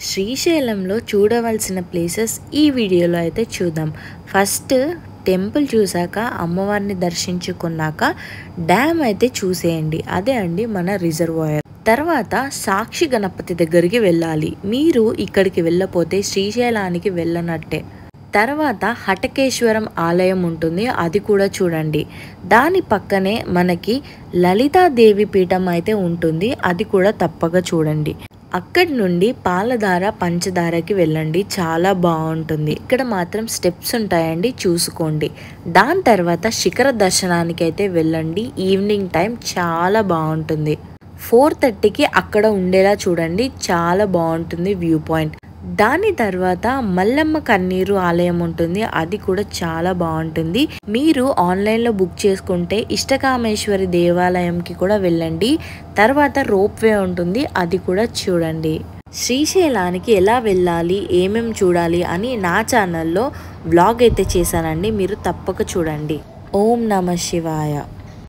శ్రీశైలంలో చూడవలసిన ప్లేసెస్ ఈ వీడియోలో అయితే చూద్దాం. ఫస్ట్ టెంపుల్ చూసాక అమ్మవారిని దర్శించుకున్నాక డ్యామ్ అయితే చూసేయండి. అదే అండి మన రిజర్వాయర్. తర్వాత సాక్షి గణపతి దగ్గరికి వెళ్ళాలి. మీరు ఇక్కడికి వెళ్ళపోతే శ్రీశైలానికి వెళ్ళనట్టే. తర్వాత హటకేశ్వరం ఆలయం ఉంటుంది, అది కూడా చూడండి. దాని పక్కనే మనకి లలితాదేవి పీఠం అయితే ఉంటుంది, అది కూడా తప్పక చూడండి. అక్కడి నుండి పాలధార పంచదారకి వెళ్ళండి, చాలా బాగుంటుంది. ఇక్కడ మాత్రం స్టెప్స్ ఉంటాయండి, చూసుకోండి. దాని తర్వాత శిఖర దర్శనానికి అయితే వెళ్ళండి. ఈవినింగ్ టైం చాలా బాగుంటుంది. 4:30కి అక్కడ ఉండేలా చూడండి, చాలా బాగుంటుంది వ్యూ పాయింట్. దాని తర్వాత మల్లమ్మ కన్నీరు ఆలయం ఉంటుంది, అది కూడా చాలా బాగుంటుంది. మీరు ఆన్లైన్లో బుక్ చేసుకుంటే ఇష్టకామేశ్వరి దేవాలయంకి కూడా వెళ్ళండి. తర్వాత రోప్ వే ఉంటుంది, అది కూడా చూడండి. శ్రీశైలానికి ఎలా వెళ్ళాలి, ఏమేమి చూడాలి అని నా ఛానల్లో వ్లాగ్ అయితే చేశానండి, మీరు తప్పక చూడండి. ఓం నమః శివాయ.